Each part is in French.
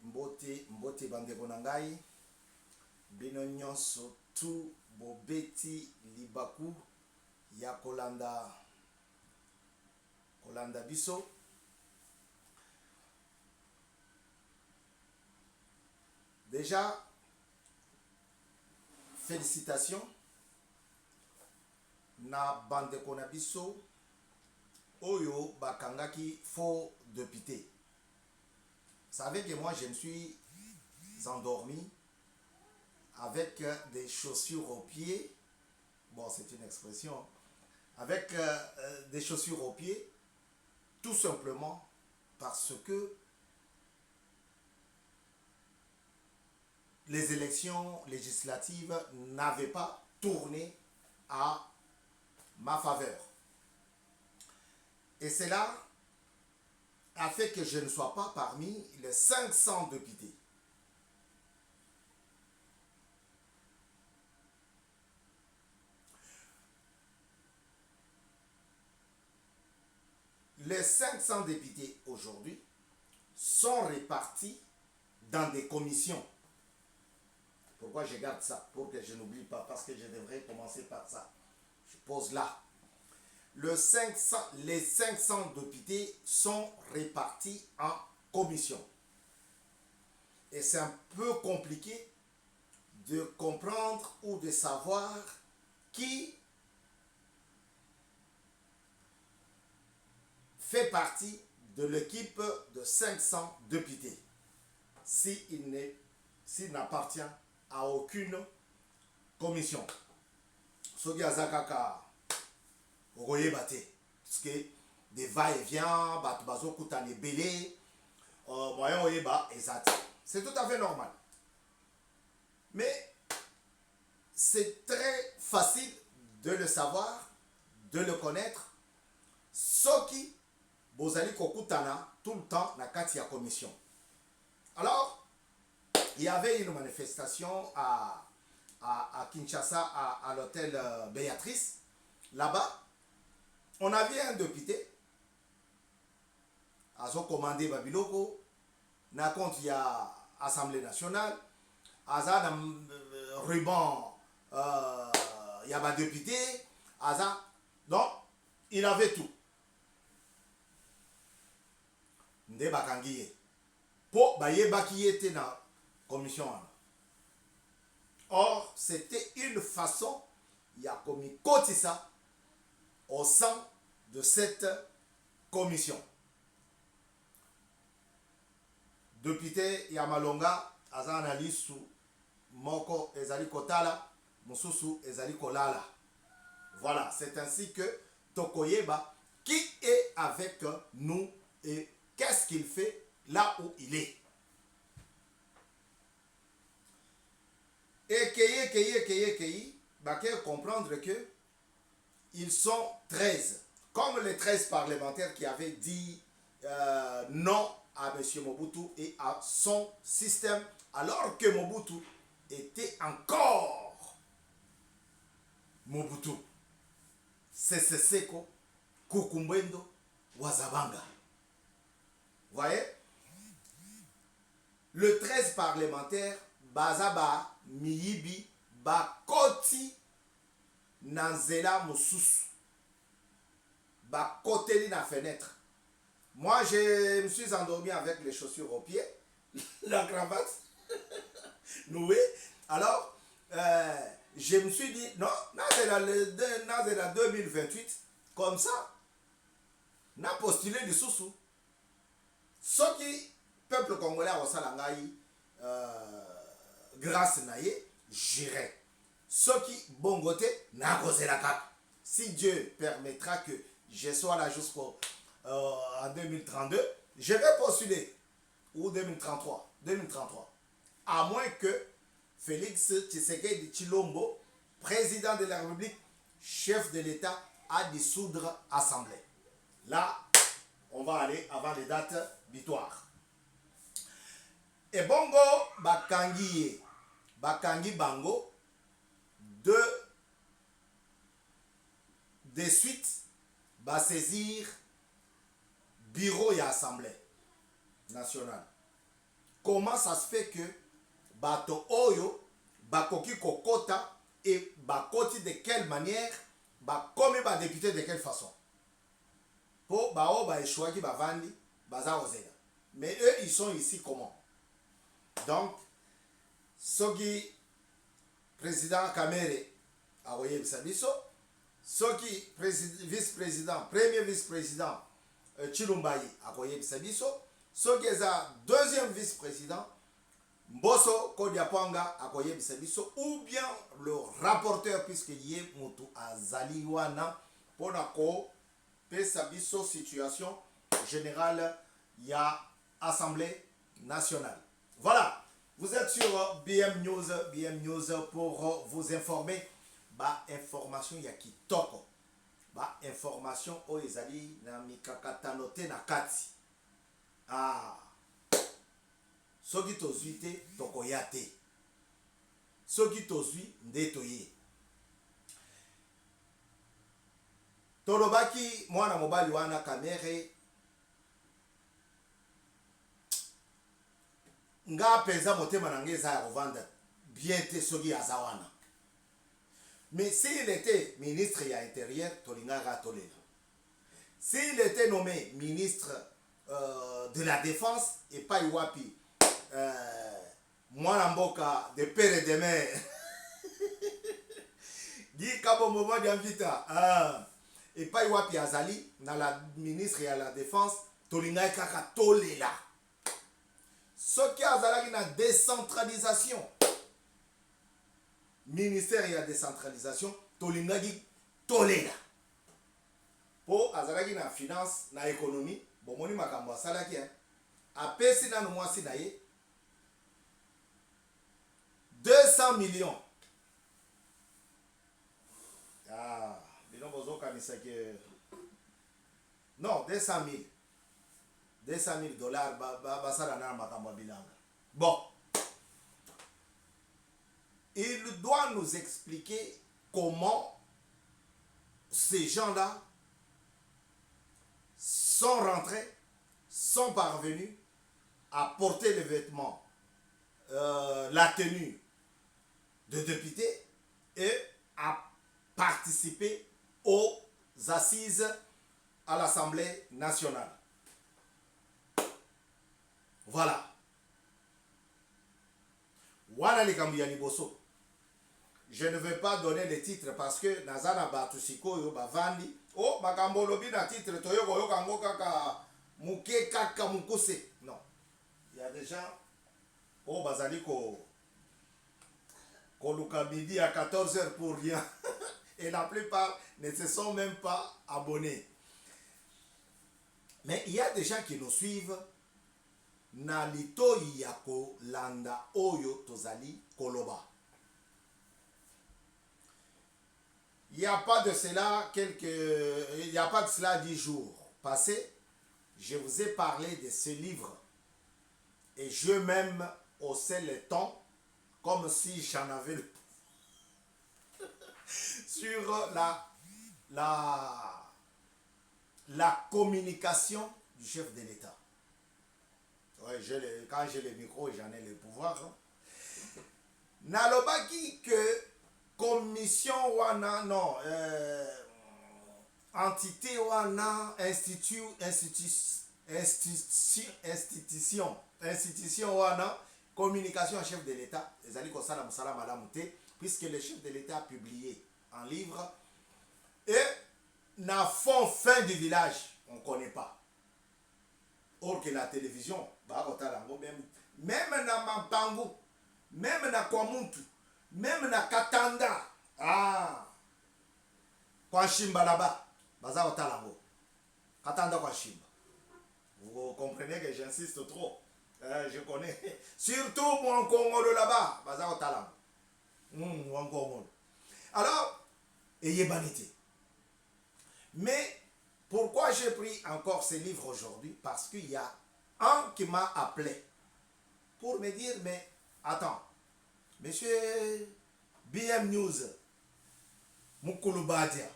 mbote bandeko na ngai bino nyonso tu bobeti libaku ya kolanda biso. Déjà, félicitations na bandeko na biso oyo bakangaki faux député. Vous savez que moi je me suis endormi avec des chaussures aux pieds. Bon, c'est une expression. Avec des chaussures aux pieds, tout simplement parce que les élections législatives n'avaient pas tourné à ma faveur. Et cela a fait que je ne sois pas parmi les 500 députés. Les 500 députés aujourd'hui sont répartis dans des commissions. Pourquoi je garde ça? Pour que je n'oublie pas, parce que je devrais commencer par ça. Je pose là. Les 500 députés sont répartis en commissions. Et c'est un peu compliqué de comprendre ou de savoir qui fait partie de l'équipe de 500 députés s'il n'appartient à aucune commission. Soki azakaka okoyebate parce que des va-et-vient, bato bazokuta nebele, moyen oyeba ezati. C'est tout à fait normal. Mais c'est très facile de le savoir, de le connaître. Soki bozali kokutana tout le temps na kati ya commission. Alors, il y avait une manifestation à Kinshasa, à l'hôtel Béatrice. Là-bas, on avait un député, à son commandé Babiloko, na compte il y a Assemblée nationale, à ça ruban, il y a un député, à ça. Donc, il avait tout. Nde bakangiye. Po baye baki était na commission. Or, c'était une façon, il y a commis ça au sein de cette commission. Député Yamalonga, Azan Alisu, Moko Ezali Kotala, Mususu Ezali Kolala. Voilà, c'est ainsi que Tokoyeba, qui est avec nous et qu'est-ce qu'il fait là où il est. Et Keyi, comprendre que ils sont 13, comme les 13 parlementaires qui avaient dit non à M. Mobutu et à son système, alors que Mobutu était encore Mobutu. Seko, Kukumbendo, Wazabanga. Vous voyez? Le 13 parlementaire, Bazaba, Miyibi, Bakoti, Nanzela, Moussus, Bakoteli na fenêtre. Moi, je me suis endormi avec les chaussures aux pieds, la cravate nouée. Alors, je me suis dit, non, c'est la 2028, comme ça, n'a postulé du sous-sous. Ce qui, peuple congolais, a salangaï, grâce naïe, j'irai. Ce qui, bongote, n'a causé la cape. Si Dieu permettra que je sois là jusqu'en 2032, je vais postuler. Ou 2033. À moins que Félix Tshisekedi Tshilombo, président de la République, chef de l'État, à dissoudre l'Assemblée. Là, on va aller avant les dates butoirs. Et bongo, Bakangi Bango, de suite, va saisir bureau et assemblée nationale. comment ça se fait que bato oyo bakoki kokota et bakoti de quelle manière, bakomi ba député de quelle façon. Po bao ba échouaki ba vandi baza ozela. Mais eux ils sont ici comment? Donc soki président Kamere awoye bisabiso, soki vice-président, premier vice-président Chilumbayi akoye bisabiso, soki eza deuxième vice-président Mbosso Kodiapwanga akoye bisabiso, ou bien le rapporteur puisque yé mutu azali wana pona ko pesa biso situation générale ya Assemblée nationale. Voilà, vous êtes sur BM News pour vous informer. Ba information ya kitoko, ba information o ezali na mikakatano te na kati. Ah, soki tozwi te tokoya te, soki tozwi nde toye. Tolobaki mwana mobali wana Kamere nga penza motema na nge eza ya kovanda bien te soki aza wana. Mais s'il était ministre de l'Intérieur, Tolingara Tolela. S'il était nommé ministre de la Défense, et pas Iwapi, Mwanamboka de père et de mère, Guy Kabomomo Diambita, et pas Iwapi Azali, dans la ministre de la Défense, Tolingara Tolela. Ce qui a Azali na décentralisation. Ministère de la décentralisation, Tolingagi Tolela. Po azalaki na finance, na économie, bomoni makambo asalaki hein. Apesi na mwasi na ye 200 millions. Ah, bino bozo kanisa ke non, 200 000. 200 000 dollars basala na makambo bilanga. Bon. Il doit nous expliquer comment ces gens-là sont rentrés, sont parvenus à porter les vêtements, la tenue de député et à participer aux assises à l'Assemblée nationale. Voilà. Wana likambu liboso. Je ne vais pas donner les titres parce que Nazana Batusiko yo bavandi. Oh, makambo lobi na titre toyo koyo kango kaka muke kaka mukuse. Non. Il y a des gens oh bazali ko luka midi à 14h pour rien. Et la plupart ne se sont même pas abonnés. Mais il y a des gens qui nous suivent. Na litoi yako landa oyo tozali koloba. Il n'y a pas de cela il n'y a pas de cela 10 jours passés, je vous ai parlé de ce livre et je même haussais le ton comme si j'en avais le sur la communication du chef de l'État. Ouais, quand j'ai le micro, j'en ai le pouvoir. Nalobaki que commission wana, non, entité wana, institution wana, communication chef de l'État, puisque le chef de l'État a publié un livre, et na fond fin du village, on ne connaît pas. Or que la télévision, même na Mampangu, même na Kwamuntu, même na Katanda, kwa Shimba là-bas, baza otalango. Katanda kwa Shimba. Vous comprenez que j'insiste trop. Je connais. Surtout mon Congolo là-bas, baza otalango. Mon Congolo. Alors, ayez vanité. Mais pourquoi j'ai pris encore ce livre aujourd'hui? Parce qu'il y a un qui m'a appelé pour me dire, mais attends, monsieur BM News, Mukulu Badia,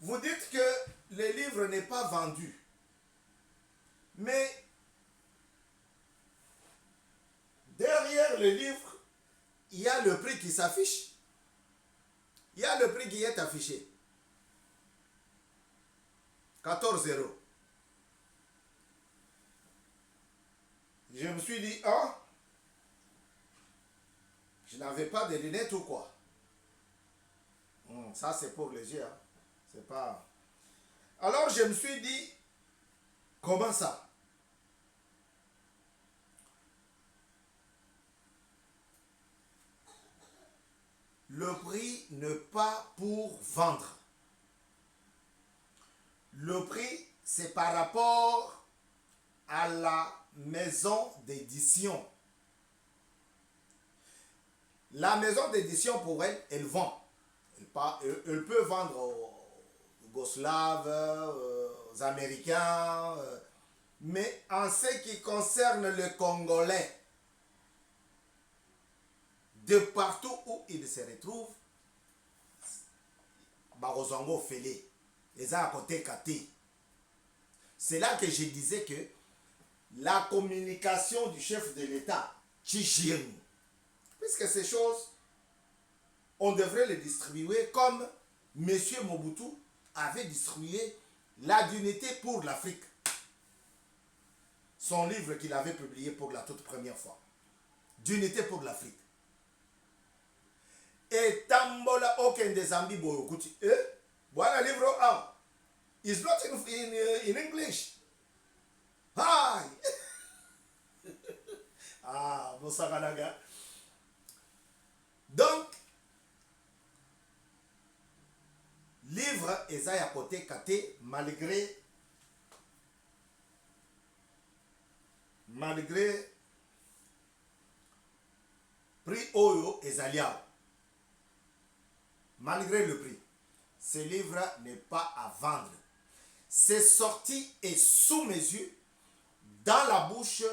vous dites que le livre n'est pas vendu. Mais le livre, il y a le prix qui s'affiche. Il y a le prix qui est affiché. 14 euros. Je me suis dit, ah, je n'avais pas de lunettes ou quoi? Ça, c'est pour les yeux. Hein. C'est pas... Alors, je me suis dit, comment ça? Le prix n'est pas pour vendre. Le prix, c'est par rapport à la maison d'édition. La maison d'édition, pour elle, elle vend. Elle peut vendre aux Yougoslaves, aux Américains, mais en ce qui concerne le Congolais, de partout où il se retrouve, Barozango Félé, les a à côté Kati. C'est là que je disais que la communication du chef de l'État, Tchijin, puisque ces choses, on devrait les distribuer comme M. Mobutu avait distribué la dignité pour l'Afrique. Son livre qu'il avait publié pour la toute première fois. D'unité pour l'Afrique. Et Tambola Okende Zambi Boyokuti. Voilà le livre 1. It's not in English. Hi! Ah, Moussaganaga. Donc, livre Esaïa côté Kate, malgré prix Oyo Esalia. Malgré le prix, ce livre n'est pas à vendre. C'est sorti et sous mes yeux dans la bouche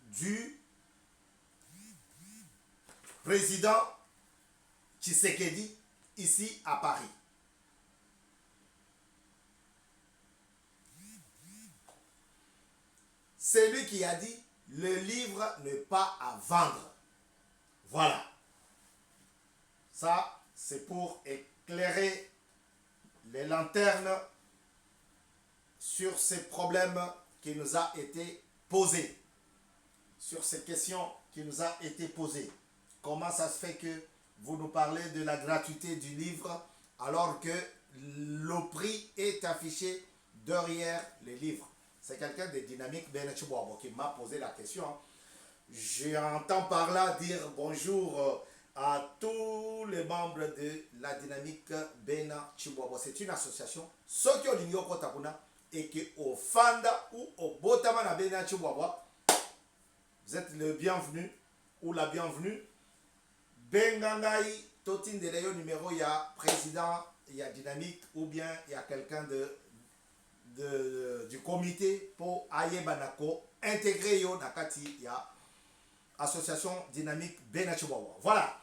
du président Tshisekedi ici à Paris. C'est lui qui a dit le livre n'est pas à vendre. Voilà. Ça, c'est pour éclairer les lanternes sur ces problèmes qui nous a été posés. Sur ces questions qui nous a été posées. Comment ça se fait que vous nous parlez de la gratuité du livre alors que le prix est affiché derrière les livres? C'est quelqu'un de Dynamique Benachibouabo qui m'a posé la question. J'entends par là dire bonjour à tous les membres de la Dynamique Benachibouabo. C'est une association, ceux qui ont l'igno Kotakuna et qui au Fanda ou au Botamana Benachibouabo, vous êtes le bienvenu ou la bienvenue. Bengangaï, Totin de Léo numéro, il y a président, il y a Dynamique ou bien il y a quelqu'un du comité pour Ayebanako intégrer yo Nakati, il y a association dynamique Benachibouabo. Voilà.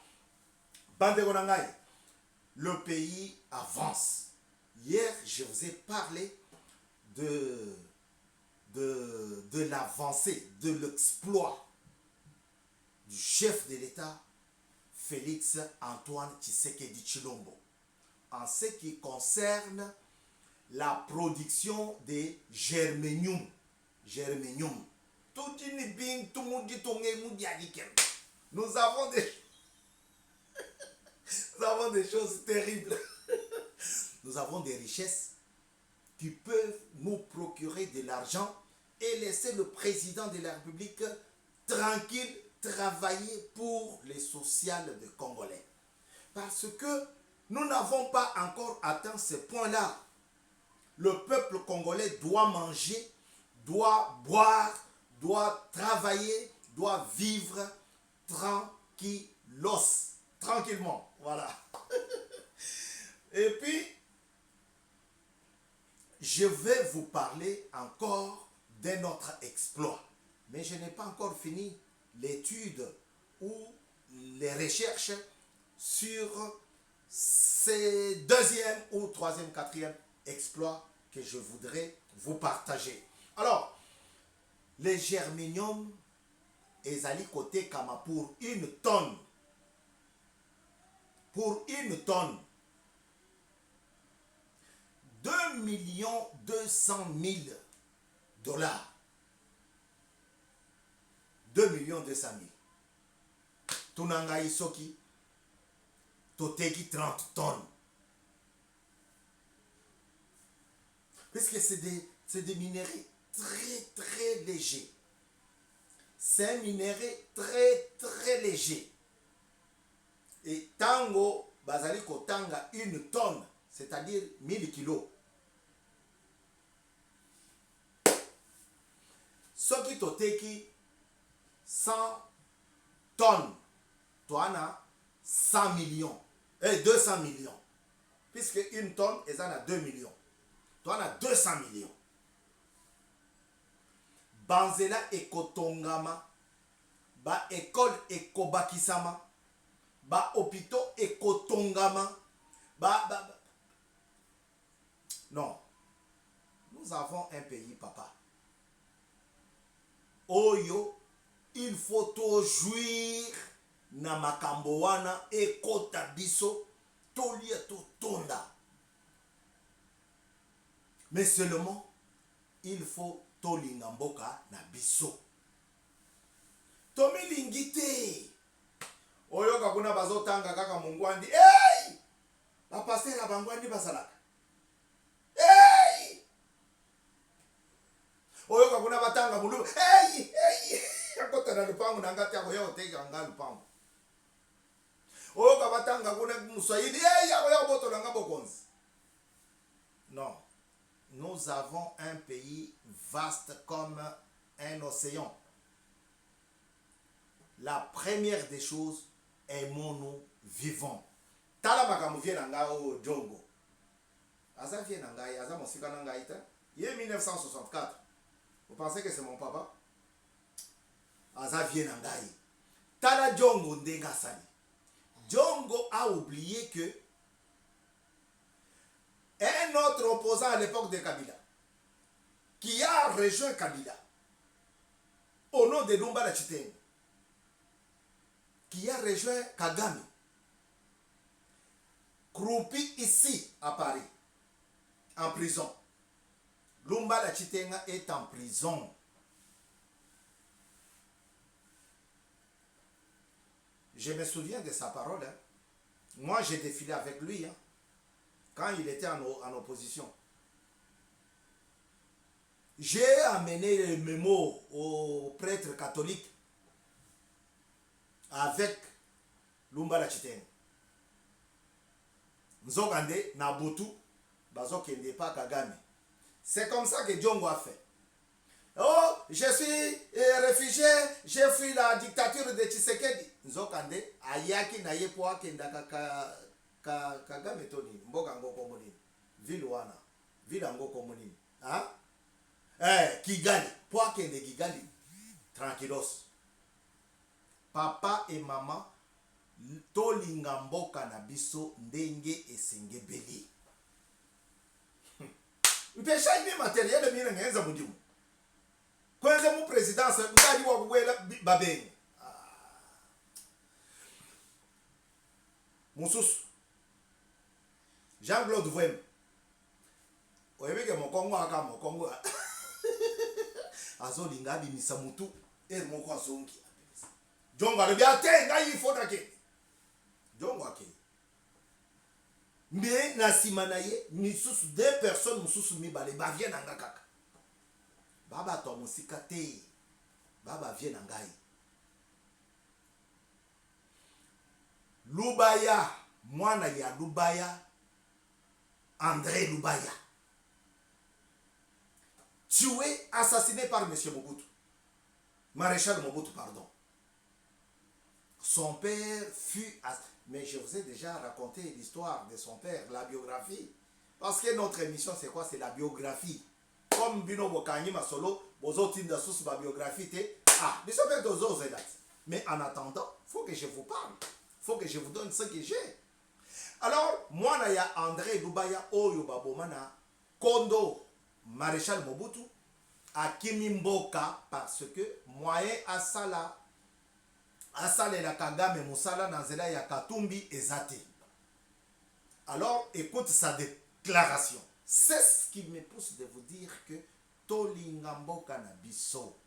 Bandegonangaï, le pays avance. Hier, je vous ai parlé de l'avancée, de l'exploit du chef de l'État, Félix Antoine Tshisekedi Tshilombo, en ce qui concerne la production des germanium. Germanium. Nous avons des choses terribles. Nous avons des richesses qui peuvent nous procurer de l'argent et laisser le président de la République tranquille travailler pour les sociales des Congolais. Parce que nous n'avons pas encore atteint ce point-là. Le peuple congolais doit manger, doit boire, doit travailler, doit vivre tranquillement. Voilà. Et puis, je vais vous parler encore d'un autre exploit. Mais je n'ai pas encore fini l'étude ou les recherches sur ces deuxième ou troisième, quatrième exploits que je voudrais vous partager. Alors, les germanium ezali côté kama pour une tonne. Pour une tonne. 2,2 millions $. 2,2 millions $. Tunangai soki. Toteki 30 tonnes. Puisque c'est des minéraux très très légers. C'est un minerai très très léger. Et tango, bazali kotanga 1 tonne, c'est-à-dire 1000 kilos. Soki toteki 100 tonnes, toana 100 millions. 200 millions. Puisque 1 tonne, ils en a 2 millions. Toi, on a 200 millions. Banzela ekotongama. Ba école ekobakisama. Ba hôpitaux ekotongama. Non. Nous avons un pays, papa. Oyo, il faut tout jouir. Na makambo wana ekota biso tolia to tonda. Mais seulement il faut tolinga mboka na biso. Tomi lingite. Oyo kakuna bazotanga kaka mungwandi. Hey! Ba passer la bangwandi basalaka. Hey! Oyo kakuna batanga mulu. Hey! Hey! Akota na lupango na ngati yako yo teka nga lupango. Non. Nous avons un pays vaste comme un océan. La première des choses, aimons-nous vivants. Tala makamu vie nanga o Jongo. Aza vie nanga, aza mosika nanga ita. Il est 1964. Vous pensez que c'est mon papa? Aza vie nanga. Tala Jongo ndenga sali. Jongo a oublié que un autre opposant à l'époque de Kabila, qui a rejoint Kabila, au nom de Lumbala Chiteng, qui a rejoint Kagame, croupi ici à Paris, en prison. Lumbala Chitenga est en prison. Je me souviens de sa parole. Hein. Moi, j'ai défilé avec lui hein, quand il était en opposition. J'ai amené le mémo aux prêtres catholiques avec Lumbala Chiteng. Nzogande, Nabutu, Bazokende pas Kagame. C'est comme ça que Jongo a fait. Oh, je suis réfugié, j'ai fui la dictature de Tshisekedi. Nzokande, ayaki na yepo akenda Kagame toni, mboka ngoko monini. Vilwana, vila ngoko monini. Hein? Kigali, po akende Kigali. Tranquilos. Papa et maman, tolinga mboka na biso ndenge esengebeli. Mpesha ibi matériel mine ngenza mudimu. Kwenze mu présidence ngadi wa kuwela babengi. Mususu. Jean-Claude Vwem. Oyebeke mokongo aka mokongo. Azolinga bimisa mutu moko azongi. Jongo ale biate ngai ifota ke. Jongo ake. Mais na simana ye misusu deux personnes mususu mibale ba vient nanga kaka. Baba to musika te. Baba vient nangai. Lubaya, mwana ya Lubaya, André Lubaya. Tué, assassiné par M. Mobutu. Maréchal Mobutu, pardon. Son père fut... Mais je vous ai déjà raconté l'histoire de son père, la biographie. Parce que notre émission, c'est quoi? C'est la biographie. Comme Bino Bokangi Masolo, Bozotinda sous ma biographie, mais en attendant, il faut que je vous parle. Il faut que je vous donne ce que j'ai. Alors, moi, il y a André Lubaya, Oyo Babomana, Kondo, Maréchal Mobutu, à Kimimboka, parce que moyen à Sala, asalela kagame musala na nzela ya katumbi ezate. Alors écoute sa déclaration. C'est ce qui me pousse de vous dire que tolinga mboka na biso.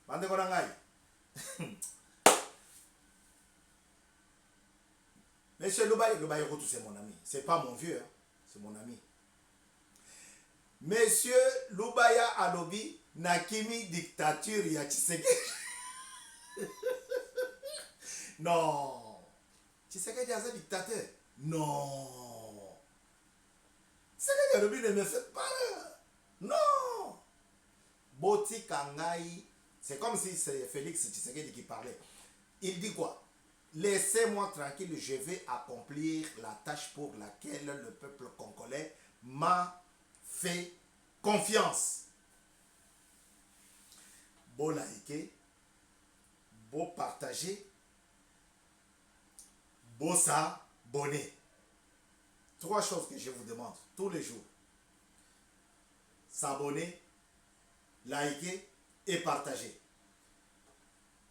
Bandeko na ngai. Monsieur Lubaye Rotou, c'est mon ami. C'est pas mon vieux, hein? C'est mon ami. Monsieur Lubaya Alobi Nakimi dictature ya Tshisekedi. Non. Tshisekedi est un dictateur. Non. Tshisekedi Alobi ne me fait pas. Non. Boti Kangai. C'est comme si c'est Félix Tshisekedi qui parlait. Il dit quoi? Laissez-moi tranquille, je vais accomplir la tâche pour laquelle le peuple congolais m'a fait confiance. Beau liker, beau partager, beau s'abonner. 3 choses que je vous demande tous les jours. S'abonner, liker et partager.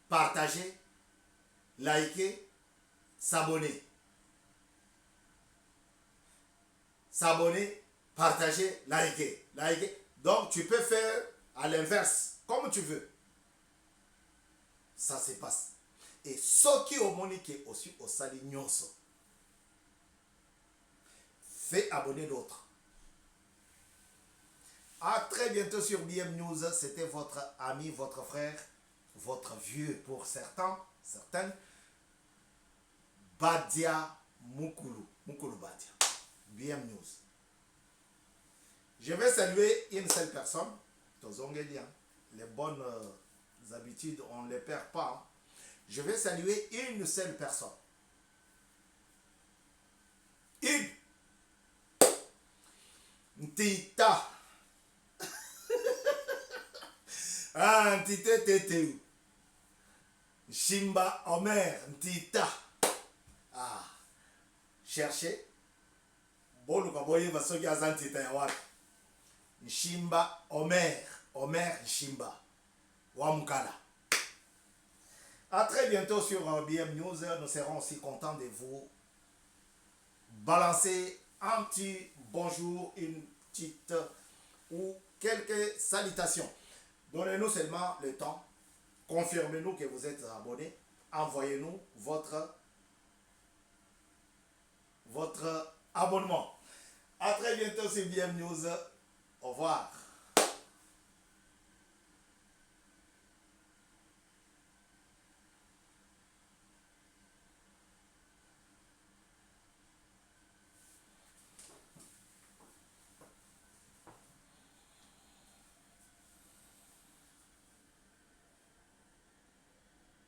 Partager, liker, s'abonner. S'abonner, partager, liker. Liker. Donc tu peux faire à l'inverse, comme tu veux. Ça se passe. Et ce qui au monique aussi au salignonso. Fais abonner d'autres. À très bientôt sur BM News. C'était votre ami, votre frère, votre vieux pour certaines. Badia Mukulu Badia. BM News. Je vais saluer une seule personne. Les bonnes habitudes, on ne les perd pas. Je vais saluer une seule personne. Une. Ntita. Ah, Ntita Tete. Shimba Omer. Ntita. Ah. Cherchez. Boluka boye basoki azantita ya wapi. Shimba Omer. Omer Shimba. Wamukala. A très bientôt sur BM News. Nous serons aussi contents de vous balancer un petit bonjour, une petite ou quelques salutations. Donnez-nous seulement le temps. Confirmez-nous que vous êtes abonnés. Envoyez-nous votre abonnement. A très bientôt sur BM News. Au revoir.